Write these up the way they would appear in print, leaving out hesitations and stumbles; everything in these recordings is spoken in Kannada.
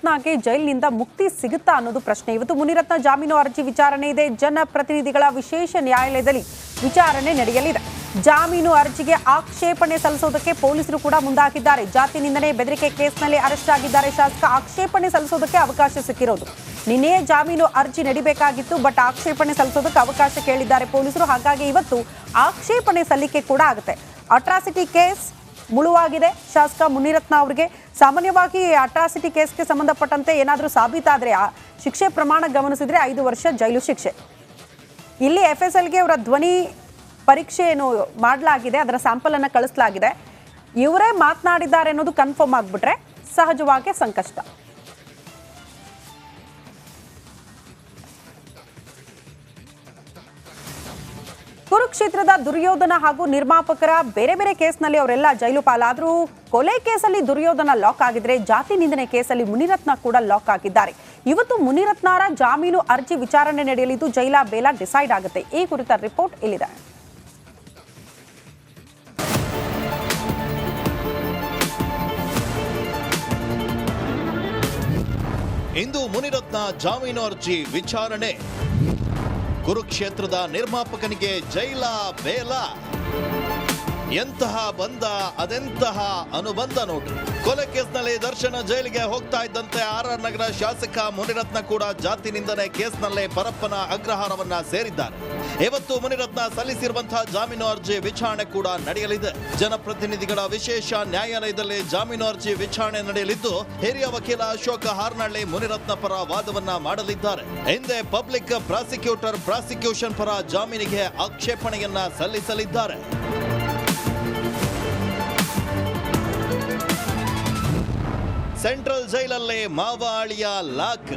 ಮುನಿರತ್ನಗೆ ಜೈಲಿನಿಂದ ಮುಕ್ತಿ ಸಿಗುತ್ತಾ ಅನ್ನೋದು ಪ್ರಶ್ನೆ. ಇವತ್ತು ಮುನಿರತ್ನ ಜಾಮೀನು ಅರ್ಜಿ ವಿಚಾರಣೆ ಇದೆ. ಜನಪ್ರತಿನಿಧಿಗಳ ವಿಶೇಷ ನ್ಯಾಯಾಲಯದಲ್ಲಿ ವಿಚಾರಣೆ ನಡೆಯಲಿದೆ. ಜಾಮೀನು ಅರ್ಜಿಗೆ ಆಕ್ಷೇಪಣೆ ಸಲ್ಲಿಸೋದಕ್ಕೆ ಪೊಲೀಸರು ಕೂಡ ಮುಂದಾಗಿದ್ದಾರೆ. ಜಾತಿ ನಿಂದನೆ ಬೆದರಿಕೆ ಕೇಸ್ನಲ್ಲಿ ಅರೆಸ್ಟ್ ಆಗಿದ್ದಾರೆ ಶಾಸಕ. ಆಕ್ಷೇಪಣೆ ಸಲ್ಲಿಸೋದಕ್ಕೆ ಅವಕಾಶ ಸಿಕ್ಕಿರೋದು. ನಿನ್ನೆಯೇ ಜಾಮೀನು ಅರ್ಜಿ ನಡಿಬೇಕಾಗಿತ್ತು, ಬಟ್ ಆಕ್ಷೇಪಣೆ ಸಲ್ಲಿಸೋದಕ್ಕೆ ಅವಕಾಶ ಕೇಳಿದ್ದಾರೆ ಪೊಲೀಸರು. ಹಾಗಾಗಿ ಇವತ್ತು ಆಕ್ಷೇಪಣೆ ಸಲ್ಲಿಕೆ ಕೂಡ ಆಗುತ್ತೆ. ಅಟ್ರಾಸಿಟಿ ಕೇಸ್ ಮುಳುವಾಗಿದೆ ಶಾಸಕ ಮುನಿರತ್ನ ಅವರಿಗೆ. ಸಾಮಾನ್ಯವಾಗಿ ಅಟ್ರಾಸಿಟಿ ಕೇಸ್ಗೆ ಸಂಬಂಧಪಟ್ಟಂತೆ ಏನಾದರೂ ಸಾಬೀತಾದರೆ ಶಿಕ್ಷೆ ಪ್ರಮಾಣ ಗಮನಿಸಿದ್ರೆ 5 ವರ್ಷ ಜೈಲು ಶಿಕ್ಷೆ. ಇಲ್ಲಿ FSLಗೆ ಅವರ ಧ್ವನಿ ಪರೀಕ್ಷೆಯನ್ನು ಮಾಡಲಾಗಿದೆ, ಅದರ ಸ್ಯಾಂಪಲ್ ಅನ್ನು ಕಳಿಸಲಾಗಿದೆ. ಇವರೇ ಮಾತನಾಡಿದ್ದಾರೆ ಅನ್ನೋದು ಕನ್ಫರ್ಮ್ ಆಗಿಬಿಟ್ರೆ ಸಹಜವಾಗಿ ಸಂಕಷ್ಟ. ಕುರುಕ್ಷೇತ್ರದ ದುರ್ಯೋಧನ ಹಾಗೂ ನಿರ್ಮಾಪಕರ ಬೇರೆ ಬೇರೆ ಕೇಸ್ನಲ್ಲಿ ಅವರೆಲ್ಲ ಜೈಲು ಪಾಲಾದರೂ ಕೊಲೆ ಕೇಸಲ್ಲಿ ದುರ್ಯೋಧನ ಲಾಕ್ ಆಗಿದ್ರೆ ಜಾತಿ ನಿಂದನೆ ಕೇಸಲ್ಲಿ ಮುನಿರತ್ನ ಕೂಡ ಲಾಕ್ ಆಗಿದ್ದಾರೆ. ಇವತ್ತು ಮುನಿರತ್ನರ ಜಾಮೀನು ಅರ್ಜಿ ವಿಚಾರಣೆ ನಡೆಯಲಿದ್ದು ಜೈಲ ಬೇಲ ಡಿಸೈಡ್ ಆಗುತ್ತೆ. ಈ ಕುರಿತ ರಿಪೋರ್ಟ್ ಇಲ್ಲಿದೆ. ಇಂದು ಮುನಿರತ್ನ ಜಾಮೀನು ಅರ್ಜಿ ವಿಚಾರಣೆ. ಕುರುಕ್ಷೇತ್ರದ ನಿರ್ಮಾಪಕನಿಗೆ ಜೈಲ ಬೇಲ. ಎಂತಹ ಬಂದ ಅದೆಂತಹ ಅನುಬಂಧ ನೋಡ್ರಿ. ಕೊಲೆ ಕೇಸ್ನಲ್ಲಿ ದರ್ಶನ ಜೈಲಿಗೆ ಹೋಗ್ತಾ ಇದ್ದಂತೆ RR ನಗರ ಶಾಸಕ ಮುನಿರತ್ನ ಕೂಡ ಜಾತಿ ನಿಂದನೆ ಕೇಸ್ನಲ್ಲೇ ಪರಪ್ಪನ ಅಗ್ರಹಾರವನ್ನ ಸೇರಿದ್ದಾರೆ. ಇವತ್ತು ಮುನಿರತ್ನ ಸಲ್ಲಿಸಿರುವಂತಹ ಜಾಮೀನು ಅರ್ಜಿ ವಿಚಾರಣೆ ಕೂಡ ನಡೆಯಲಿದೆ. ಜನಪ್ರತಿನಿಧಿಗಳ ವಿಶೇಷ ನ್ಯಾಯಾಲಯದಲ್ಲಿ ಜಾಮೀನು ಅರ್ಜಿ ವಿಚಾರಣೆ ನಡೆಯಲಿದ್ದು ಹಿರಿಯ ವಕೀಲ ಅಶೋಕ ಹಾರ್ನಳ್ಳಿ ಮುನಿರತ್ನ ಪರ ವಾದವನ್ನ ಮಾಡಲಿದ್ದಾರೆ. ಹಿಂದೆ ಪಬ್ಲಿಕ್ ಪ್ರಾಸಿಕ್ಯೂಟರ್ ಪ್ರಾಸಿಕ್ಯೂಷನ್ ಪರ ಜಾಮೀನಿಗೆ ಆಕ್ಷೇಪಣೆಯನ್ನ ಸಲ್ಲಿಸಲಿದ್ದಾರೆ. ಸೆಂಟ್ರಲ್ ಜೈಲಲ್ಲೇ ಮಾವ ಅಳಿಯ ಲಾಕ್.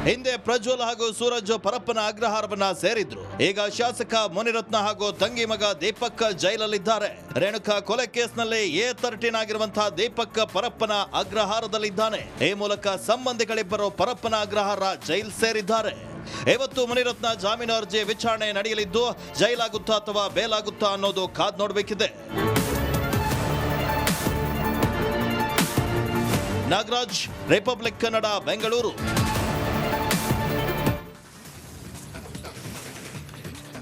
ಹಿಂದೆ ಪ್ರಜ್ವಲ್ ಹಾಗೂ ಸೂರಜ್ ಪರಪ್ಪನ ಅಗ್ರಹಾರವನ್ನ ಸೇರಿದ್ರು. ಈಗ ಶಾಸಕ ಮುನಿರತ್ನ ಹಾಗೂ ತಂಗಿ ಮಗ ದೀಪಕ್ ಜೈಲಲ್ಲಿದ್ದಾರೆ. ರೇಣುಕಾ ಕೊಲೆ ಕೇಸ್ನಲ್ಲಿ A13 ಆಗಿರುವಂತಹ ದೀಪಕ್ ಪರಪ್ಪನ ಅಗ್ರಹಾರದಲ್ಲಿದ್ದಾನೆ. ಈ ಮೂಲಕ ಸಂಬಂಧಿಗಳಿಬ್ಬರು ಪರಪ್ಪನ ಅಗ್ರಹಾರ ಜೈಲ್ ಸೇರಿದ್ದಾರೆ. ಇವತ್ತು ಮುನಿರತ್ನ ಜಾಮೀನು ಅರ್ಜಿ ವಿಚಾರಣೆ ನಡೆಯಲಿದ್ದು ಜೈಲಾಗುತ್ತಾ ಅಥವಾ ಬೇಲಾಗುತ್ತಾ ಅನ್ನೋದು ಕಾದ್ ನೋಡಬೇಕಿದೆ. ನಾಗರಾಜ್, ರಿಪಬ್ಲಿಕ್ ಕನ್ನಡ, ಬೆಂಗಳೂರು.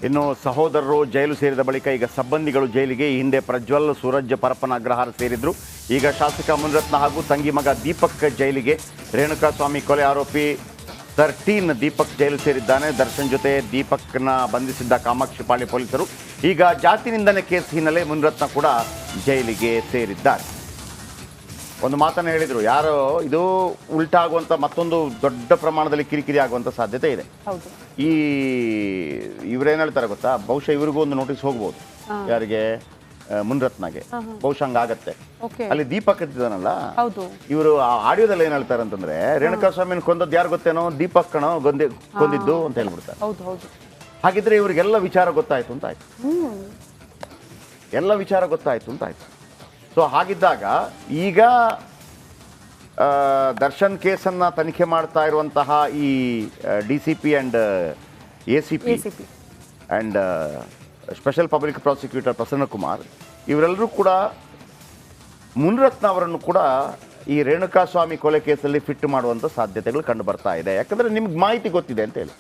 ಇನ್ನು ಸಹೋದರರು ಜೈಲು ಸೇರಿದ ಬಳಿಕ ಈಗ ಸಂಬಂಧಿಗಳು ಜೈಲಿಗೆ. ಈ ಹಿಂದೆ ಪ್ರಜ್ವಲ್, ಸೂರಜ್ ಪರಪ್ಪನ ಅಗ್ರಹಾರ ಸೇರಿದ್ರು. ಈಗ ಶಾಸಕ ಮುನಿರತ್ನ ಹಾಗೂ ತಂಗಿ ಮಗ ದೀಪಕ್ ಜೈಲಿಗೆ. ರೇಣುಕಾಸ್ವಾಮಿ ಕೊಲೆ ಆರೋಪಿ 13 ದೀಪಕ್ ಜೈಲು ಸೇರಿದ್ದಾನೆ. ದರ್ಶನ್ ಜೊತೆ ದೀಪಕ್ನ ಬಂಧಿಸಿದ್ದ ಕಾಮಾಕ್ಷಿ ಪಾಳ್ಯ ಪೊಲೀಸರು. ಈಗ ಜಾತಿ ನಿಂದನೆ ಕೇಸ್ ಹಿನ್ನೆಲೆ ಮುನಿರತ್ನ ಕೂಡ ಜೈಲಿಗೆ ಸೇರಿದ್ದಾರೆ. ಒಂದು ಮಾತನ್ನು ಹೇಳಿದರು, ಯಾರೋ ಇದು ಉಲ್ಟಾ ಆಗುವಂಥ ಮತ್ತೊಂದು ದೊಡ್ಡ ಪ್ರಮಾಣದಲ್ಲಿ ಕಿರಿಕಿರಿ ಆಗುವಂಥ ಸಾಧ್ಯತೆ ಇದೆ. ಈ ಇವರೇನು ಹೇಳ್ತಾರೆ ಗೊತ್ತಾ, ಬಹುಶಃ ಇವರಿಗೂ ಒಂದು ನೋಟಿಸ್ ಹೋಗ್ಬೋದು. ಯಾರಿಗೆ? ಮುನಿರತ್ನಗೆ. ಬಹುಶಃ ಹಂಗಾಗತ್ತೆ. ಅಲ್ಲಿ ದೀಪಕ್ ಇದ್ದಾನಲ್ಲ, ಇವರು ಆಡಿಯೋದಲ್ಲಿ ಏನ್ ಹೇಳ್ತಾರೆ ಅಂತಂದ್ರೆ, ರೇಣುಕಾಸ್ವಾಮಿನ ಕೊಂದದ್ದು ಯಾರು ಗೊತ್ತೇನೋ, ದೀಪಕ್ ಕಣೋ ಕೊಂದಿದ್ದು ಅಂತ ಹೇಳ್ಬಿಡ್ತಾರೆ. ಹಾಗಿದ್ರೆ ಇವ್ರಿಗೆಲ್ಲ ವಿಚಾರ ಗೊತ್ತಾಯ್ತು ಅಂತ ಆಯ್ತು. ಎಲ್ಲ ವಿಚಾರ ಗೊತ್ತಾಯ್ತು ಅಂತ ಆಯ್ತು. ಸೊ ಹಾಗಿದ್ದಾಗ ಈಗ ದರ್ಶನ್ ಕೇಸನ್ನು ತನಿಖೆ ಮಾಡ್ತಾ ಇರುವಂತಹ ಈ DCP and ACP and special public prosecutor Prasanna Kumar ಇವರೆಲ್ಲರೂ ಕೂಡ ಮುನಿರತ್ನ ಅವರನ್ನು ಕೂಡ ಈ ರೇಣುಕಾಸ್ವಾಮಿ ಕೊಲೆ ಕೇಸಲ್ಲಿ ಫಿಟ್ ಮಾಡುವಂಥ ಸಾಧ್ಯತೆಗಳು ಕಂಡು ಬರ್ತಾ ಇದೆ. ಯಾಕಂದರೆ ನಿಮ್ಗೆ ಮಾಹಿತಿ ಗೊತ್ತಿದೆ ಅಂತ ಹೇಳಿ.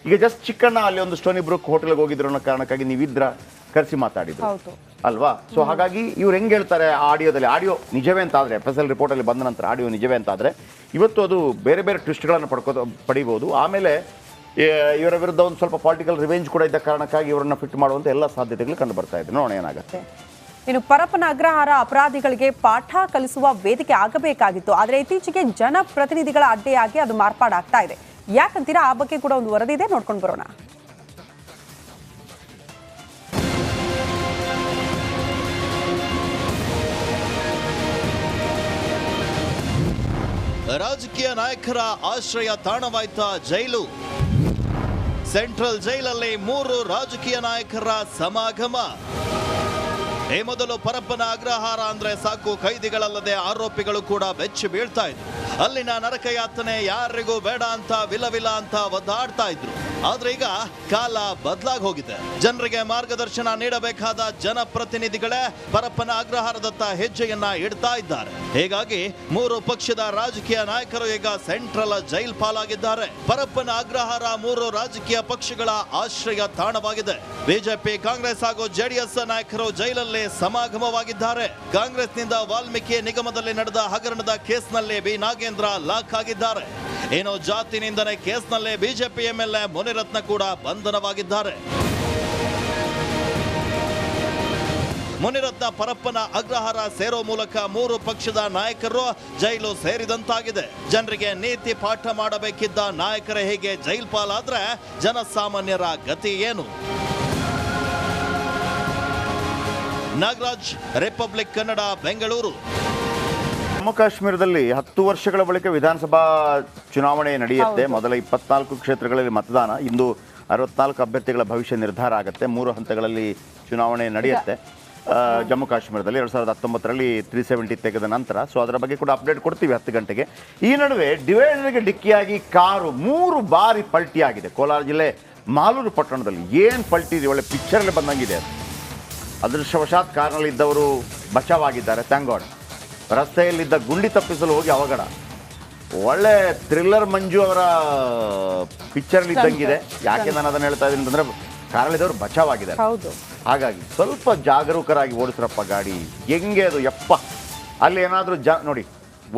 ಈಗ ಜಸ್ಟ್ ಚಿಕ್ಕಣ್ಣ ಅಲ್ಲಿ ಒಂದು ಸ್ಟೋನಿ ಬ್ರೂಕ್ ಹೋಟೆಲ್ಗೆ ಹೋಗಿದ್ರು ಅನ್ನೋ ಕಾರಣಕ್ಕಾಗಿ ನೀವಿದ್ರ ಕರೆಸಿ ಮಾತಾಡಿದ್ರು ಅಲ್ವಾ? ಸೊ ಹಾಗಾಗಿ ಇವ್ರು ಹೆಂಗೆ ಹೇಳ್ತಾರೆ ಆಡಿಯೋದಲ್ಲಿ, ಆಡಿಯೋ ನಿಜವೇ ಅಂತ ಆದರೆ, FSL ರಿಪೋರ್ಟಲ್ಲಿ ಬಂದ ನಂತರ ಆಡಿಯೋ ನಿಜವೇ ಅಂತ ಆದರೆ ಇವತ್ತು ಅದು ಬೇರೆ ಬೇರೆ ಟ್ವಿಸ್ಟ್ಗಳನ್ನು ಪಡಿಬೋದು. ಆಮೇಲೆ ಇವರ ವಿರುದ್ಧ ಒಂದು ಸ್ವಲ್ಪ ಪೊಲಿಟಿಕಲ್ ರಿವೆಂಜ್ ಕೂಡ ಇದ್ದ ಕಾರಣಕ್ಕಾಗಿ ಇವರನ್ನ ಫಿಟ್ ಮಾಡುವಂಥ ಎಲ್ಲ ಸಾಧ್ಯತೆಗಳು ಕಂಡು ಬರ್ತಾ ಇದೆ. ನೋಡೋಣ ಏನಾಗುತ್ತೆ. ಇನ್ನು ಪರಪ್ಪನ ಅಗ್ರಹಾರ ಅಪರಾಧಿಗಳಿಗೆ ಪಾಠ ಕಲಿಸುವ ವೇದಿಕೆ ಆಗಬೇಕಾಗಿತ್ತು. ಆದರೆ ಇತ್ತೀಚೆಗೆ ಜನಪ್ರತಿನಿಧಿಗಳ ಅಡ್ಡೆಯಾಗಿ ಅದು ಮಾರ್ಪಾಡಾಗ್ತಾ ಇದೆ. ಯಾಕಂತೀರಾ? ಆ ಬಗ್ಗೆ ಕೂಡ ಒಂದು ವರದಿ ಇದೆ, ನೋಡ್ಕೊಂಡು ಬರೋಣ. ರಾಜಕೀಯ ನಾಯಕರ ಆಶ್ರಯ ತಾಣವಾಯ್ತ ಜೈಲು. ಸೆಂಟ್ರಲ್ ಜೈಲಲ್ಲಿ 3 ರಾಜಕೀಯ ನಾಯಕರ ಸಮಾಗಮ. ಈ ಮೊದಲು ಪರಪ್ಪನ ಅಗ್ರಹಾರ ಅಂದ್ರೆ ಸಾಕು, ಕೈದಿಗಳಲ್ಲದೆ ಆರೋಪಿಗಳು ಕೂಡ ಬೆಚ್ಚಿ ಬೀಳ್ತಾ ಇದ್ರು. ಅಲ್ಲಿನ ನರಕಯಾತನೆ ಯಾರಿಗೂ ಬೇಡ ಅಂತ ವಿಲವಿಲ ಅಂತ ಒದ್ದಾಡ್ತಾ ಇದ್ರು. ಆದ್ರೆ ಈಗ ಕಾಲ ಬದಲಾಗಿ ಹೋಗಿದೆ. ಜನರಿಗೆ ಮಾರ್ಗದರ್ಶನ ನೀಡಬೇಕಾದ ಜನಪ್ರತಿನಿಧಿಗಳೇ ಪರಪ್ಪನ ಅಗ್ರಹಾರದತ್ತ ಹೆಜ್ಜೆಯನ್ನ ಇಡ್ತಾ ಇದ್ದಾರೆ. ಹೀಗಾಗಿ 3 ಪಕ್ಷದ ರಾಜಕೀಯ ನಾಯಕರು ಈಗ ಸೆಂಟ್ರಲ್ ಜೈಲ್ ಪಾಲಾಗಿದ್ದಾರೆ. ಪರಪ್ಪನ ಅಗ್ರಹಾರ 3 ರಾಜಕೀಯ ಪಕ್ಷಗಳ ಆಶ್ರಯ ತಾಣವಾಗಿದೆ. ಬಿಜೆಪಿ, ಕಾಂಗ್ರೆಸ್ ಹಾಗೂ ಜೆಡಿಎಸ್ ನಾಯಕರು ಜೈಲಲ್ಲಿ ಸಮಾಗಮವಾಗಿದ್ದಾರೆ. ಕಾಂಗ್ರೆಸ್ನಿಂದ ವಾಲ್ಮೀಕಿ ನಿಗಮದಲ್ಲಿ ನಡೆದ ಹಗರಣದ ಕೇಸ್ನಲ್ಲಿ ಬಿ ನಾಗೇಂದ್ರ ಲಾಕ್ ಆಗಿದ್ದಾರೆ. ಇನ್ನು ಜಾತಿ ನಿಂದನೆ ಕೇಸ್ನಲ್ಲೇ ಬಿಜೆಪಿ ಎಂಎಲ್ಎ ಮುನಿರತ್ನ ಕೂಡ ಬಂಧನವಾಗಿದ್ದಾರೆ. ಮುನಿರತ್ನ ಪರಪ್ಪನ ಅಗ್ರಹಾರ ಸೇರೋ ಮೂಲಕ 3 ಪಕ್ಷದ ನಾಯಕರು ಜೈಲು ಸೇರಿದಂತಾಗಿದೆ. ಜನರಿಗೆ ನೀತಿ ಪಾಠ ಮಾಡಬೇಕಿದ್ದ ನಾಯಕರೇ ಹೀಗೆ ಜೈಲ್ ಪಾಲಾದ್ರೆ ಜನಸಾಮಾನ್ಯರ ಗತಿ ಏನು? ನಾಗರಾಜ್, ರಿಪಬ್ಲಿಕ್ ಕನ್ನಡ, ಬೆಂಗಳೂರು. ಜಮ್ಮು ಕಾಶ್ಮೀರದಲ್ಲಿ 10 ವರ್ಷಗಳ ಬಳಿಕ ವಿಧಾನಸಭಾ ಚುನಾವಣೆ ನಡೆಯುತ್ತೆ. ಮೊದಲ 24 ಕ್ಷೇತ್ರಗಳಲ್ಲಿ ಮತದಾನ. ಇಂದು 64 ಅಭ್ಯರ್ಥಿಗಳ ಭವಿಷ್ಯ ನಿರ್ಧಾರ ಆಗುತ್ತೆ. 3 ಹಂತಗಳಲ್ಲಿ ಚುನಾವಣೆ ನಡೆಯುತ್ತೆ ಜಮ್ಮು ಕಾಶ್ಮೀರದಲ್ಲಿ. 2019ರಲ್ಲಿ 370 ತೆಗೆದ ನಂತರ. ಸೊ ಅದರ ಬಗ್ಗೆ ಕೂಡ ಅಪ್ಡೇಟ್ ಕೊಡ್ತೀವಿ 10 ಗಂಟೆಗೆ. ಈ ನಡುವೆ ಡಿವೈಡರ್ಗೆ ಡಿಕ್ಕಿಯಾಗಿ ಕಾರು 3 ಬಾರಿ ಪಲ್ಟಿಯಾಗಿದೆ ಕೋಲಾರ ಜಿಲ್ಲೆ ಮಾಲೂರು ಪಟ್ಟಣದಲ್ಲಿ. ಏನು ಪಲ್ಟಿ ಇದೆ, ಒಳ್ಳೆ ಪಿಕ್ಚರಲ್ಲಿ ಬಂದಂಗಿದೆ. ಅದೃಷ್ಟವಶಾತ್ ಕಾರ್ನಲ್ಲಿದ್ದವರು ಬಚಾವಾಗಿದ್ದಾರೆ, ಥ್ಯಾಂಕ್ ಗಾಡ್. ರಸ್ತೆಯಲ್ಲಿದ್ದ ಗುಂಡಿ ತಪ್ಪಿಸಲು ಹೋಗಿ ಅವಘಡ. ಒಳ್ಳೆ ಥ್ರಿಲ್ಲರ್ ಮಂಜು ಅವರ ಪಿಕ್ಚರ್ ಇದ್ದಂಗಿದೆ. ಯಾಕೆ ನಾನು ಅದನ್ನು ಹೇಳ್ತಾ ಇದ್ದೀನಿ ಅಂತಂದ್ರೆ ಕಾರಲ್ಲಿದ್ದವರು ಬಚಾವಾಗಿದ್ದಾರೆ. ಹಾಗಾಗಿ ಸ್ವಲ್ಪ ಜಾಗರೂಕರಾಗಿ ಓಡಿಸ್ರಪ್ಪ ಗಾಡಿ. ಹೆಂಗೆ ಅದು ಯಪ್ಪ, ಅಲ್ಲಿ ಏನಾದರೂ ನೋಡಿ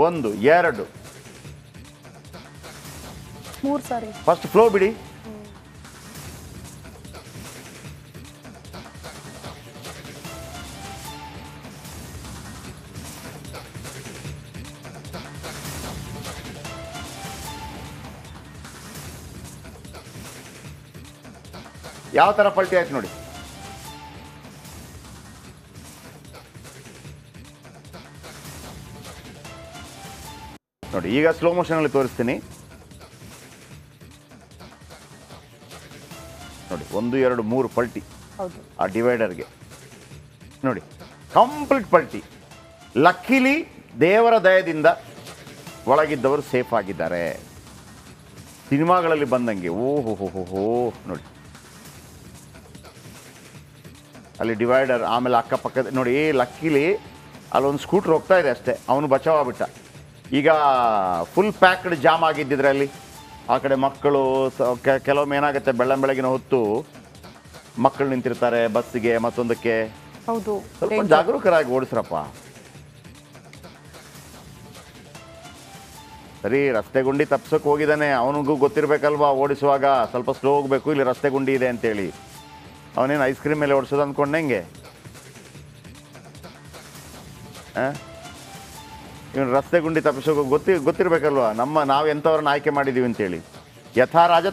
1 2 3 ಸಾರಿ ಫಸ್ಟ್ ಫ್ಲೋ ಬಿಡಿ. ಯಾವ ಥರ ಪಲ್ಟಿ ಆಯ್ತು ನೋಡಿ. ನೋಡಿ ಈಗ ಸ್ಲೋ ಮೋಷನಲ್ಲಿ ತೋರಿಸ್ತೀನಿ ನೋಡಿ. 1 2 3 ಪಲ್ಟಿ ಆ ಡಿವೈಡರ್ಗೆ ನೋಡಿ, ಕಂಪ್ಲೀಟ್ ಪಲ್ಟಿ. ಲಕ್ಕಿಲಿ ದೇವರ ದಯದಿಂದ ಒಳಗಿದ್ದವರು ಸೇಫ್ ಆಗಿದ್ದಾರೆ. ಸಿನಿಮಾಗಳಲ್ಲಿ ಬಂದಂಗೆ ಓಹೋ ನೋಡಿ, ಅಲ್ಲಿ ಡಿವೈಡರ್, ಆಮೇಲೆ ಅಕ್ಕಪಕ್ಕದ ನೋಡಿ. ಲಕ್ಕಿಲಿ ಅಲ್ಲೊಂದು ಸ್ಕೂಟ್ರ್ ಹೋಗ್ತಾ ಇದೆ ಅಷ್ಟೇ, ಅವನು ಬಚಾವಾಗ್ಬಿಟ್ಟ. ಈಗ ಫುಲ್ ಪ್ಯಾಕ್ಡ್ ಜಾಮ್ ಆಗಿದ್ದಿದ್ರೆ ಅಲ್ಲಿ ಆ ಕಡೆ ಮಕ್ಕಳು ಕೆಲವೊಮ್ಮೆ ಏನಾಗುತ್ತೆ, ಬೆಳಗಿನ ಹೊತ್ತು ಮಕ್ಕಳು ನಿಂತಿರ್ತಾರೆ ಬಸ್ಸಿಗೆ ಮತ್ತೊಂದಕ್ಕೆ. ಸ್ವಲ್ಪ ಜಾಗರೂಕರಾಗಿ ಓಡಿಸ್ರಪ್ಪ. ಸರಿ, ರಸ್ತೆ ಗುಂಡಿ ತಪ್ಸೋಕೆ ಹೋಗಿದ್ದಾನೆ, ಅವನಿಗೂ ಗೊತ್ತಿರಬೇಕಲ್ವಾ ಓಡಿಸುವಾಗ ಸ್ವಲ್ಪ ಸ್ಲೋ ಹೋಗಬೇಕು, ಇಲ್ಲಿ ರಸ್ತೆ ಗುಂಡಿ ಇದೆ ಅಂತೇಳಿ. ಅವನೇನು ಐಸ್ ಕ್ರೀಮ್ ಮೇಲೆ ಓಡಿಸೋದು ಅಂದ್ಕೊಂಡೆ ಹೆಂಗೆ? ಇವನು ರಸ್ತೆ ಗುಂಡಿ ತಪ್ಪಿಸೋಕೆ ಗೊತ್ತಿರಬೇಕಲ್ವಾ ನಾವು ಎಂಥವ್ರನ್ನ ಆಯ್ಕೆ ಮಾಡಿದ್ದೀವಿ ಅಂತೇಳಿ. ಯಥಾ ರಾಜ